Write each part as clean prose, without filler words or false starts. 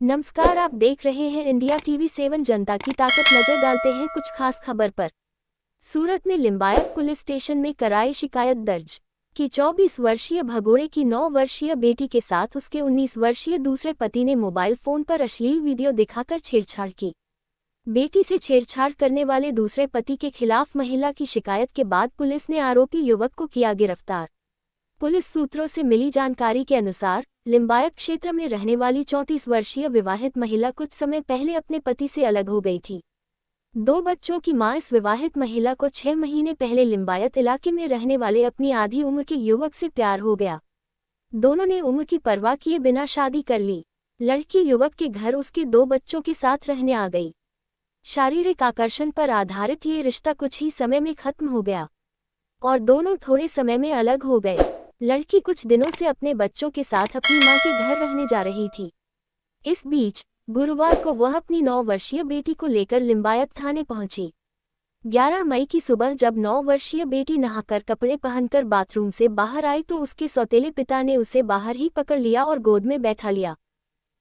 नमस्कार, आप देख रहे हैं इंडिया टीवी 7 जनता की ताकत। नजर डालते हैं कुछ खास खबर पर। सूरत में लिंबायत पुलिस स्टेशन में कराई शिकायत दर्ज कि 24 वर्षीय भगोड़े की 9 वर्षीय बेटी के साथ उसके 19 वर्षीय दूसरे पति ने मोबाइल फोन पर अश्लील वीडियो दिखाकर छेड़छाड़ की। बेटी से छेड़छाड़ करने वाले दूसरे पति के खिलाफ महिला की शिकायत के बाद पुलिस ने आरोपी युवक को किया गिरफ्तार। पुलिस सूत्रों से मिली जानकारी के अनुसार लिंबायत क्षेत्र में रहने वाली 34 वर्षीय विवाहित महिला कुछ समय पहले अपने पति से अलग हो गई थी। 2 बच्चों की मां इस विवाहित महिला को 6 महीने पहले लिंबायत इलाके में रहने वाले अपनी आधी उम्र के युवक से प्यार हो गया। दोनों ने उम्र की परवाह किए बिना शादी कर ली। लड़की युवक के घर उसके 2 बच्चों के साथ रहने आ गई। शारीरिक आकर्षण पर आधारित ये रिश्ता कुछ ही समय में खत्म हो गया और दोनों थोड़े समय में अलग हो गए। लड़की कुछ दिनों से अपने बच्चों के साथ अपनी मां के घर रहने जा रही थी। इस बीच गुरुवार को वह अपनी 9 वर्षीय बेटी को लेकर लिंबायत थाने पहुंची। 11 मई की सुबह जब 9 वर्षीय बेटी नहाकर कपड़े पहनकर बाथरूम से बाहर आई तो उसके सौतेले पिता ने उसे बाहर ही पकड़ लिया और गोद में बैठा लिया।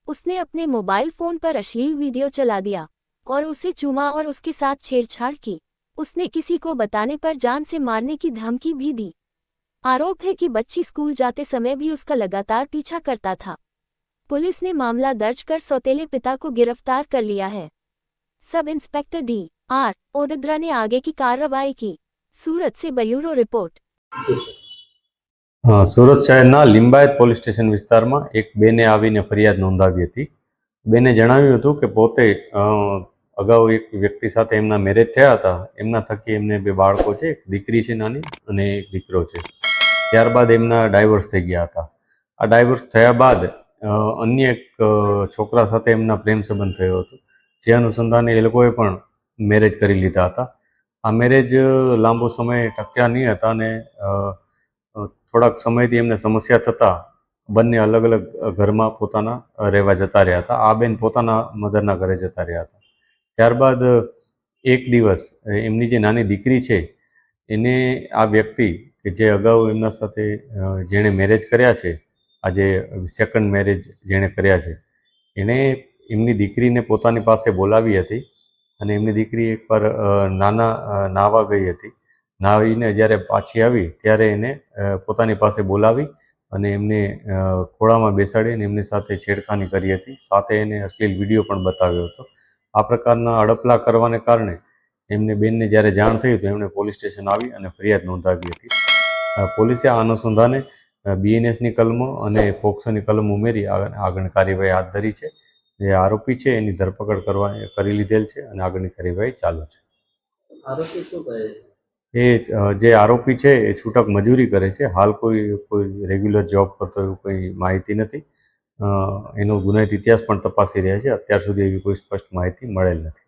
उसने अपने मोबाइल फोन पर अश्लील वीडियो चला दिया और उसे चूमा और उसके साथ छेड़छाड़ की। उसने किसी को बताने पर जान से मारने की धमकी भी दी। आरोप है कि बच्ची स्कूल जाते समय भी उसका लगातार पीछा करता था। पुलिस ने मामला दर्ज कर सौतेले पिता को गिरफ्तार कर लिया है। Sub inspector D.R. ओडद्रा ने आगे की कार्रवाई की। सूरत से ब्यूरो रिपोर्ट। સુરત શહેરના લિંબાયત પોલીસ સ્ટેશન વિસ્તારમાં એક બેને આવીને ફરિયાદ નોંધાવી હતી। બેને જણાવ્યું હતું કે પોતે અગાઉ એક વ્યક્તિ સાથે એમના મેરેજ થયા હતા। એમના થકી એમને 2 બાળકો છે, એક દીકરી છે નાની અને એક દીકરો છે। ત્યારબાદ એમના ડાયવોર્સ થઈ ગયા હતા। આ ડાયવોર્સ થયા બાદ અન્ય એક છોકરા સાથે એમના પ્રેમ સંબંધ થયો હતો, જે અનુસંધાને એ લોકોએ પણ મેરેજ કરી લીધા હતા। આ મેરેજ લાંબો સમય ટક્યા નહીં હતા અને થોડાક સમયથી એમને સમસ્યા થતાં બંને અલગ અલગ ઘરમાં પોતાના રહેવા જતા રહ્યા હતા। આ બેન પોતાના મધરના ઘરે જતા રહ્યા હતા। ત્યારબાદ એક દિવસ એમની જે નાની દીકરી છે એને આ વ્યક્તિ કે જે અગાઉ એમના સાથે જેણે મેરેજ કર્યા છે, આ જે સેકન્ડ મેરેજ જેણે કર્યા છે, એણે એમની દીકરીને પોતાની પાસે બોલાવી હતી અને એમની દીકરી એકવાર નાહવા ગઈ હતી। નાહીને જ્યારે પાછી આવી ત્યારે એને પોતાની પાસે બોલાવી અને એમને ખોળામાં બેસાડીને એમની સાથે છેડખાની કરી હતી। સાથે એને અશ્લીલ વિડીયો પણ બતાવ્યો હતો। આ પ્રકારના અડપલા કરવાને કારણે એમને બેનને જ્યારે જાણ થઈ તો એમણે પોલીસ સ્ટેશન આવી અને ફરિયાદ નોંધાવી હતી। પોલીસે આ અનુસંધાને BNSની કલમો અને પોક્સોની કલમ ઉમેરી આગળની કાર્યવાહી હાથ ધરી છે। જે આરોપી છે એની ધરપકડ કરી લીધેલ છે અને આગળની કાર્યવાહી ચાલુ છે। આરોપી શું કરે છે? એ જે આરોપી છે એ છૂટક મજૂરી કરે છે। હાલ કોઈ રેગ્યુલર જોબ કરતો એવું કોઈ માહિતી નથી। એનો ગુનાહિત ઇતિહાસ પણ તપાસી રહ્યા છે। અત્યાર સુધી એવી કોઈ સ્પષ્ટ માહિતી મળેલ નથી।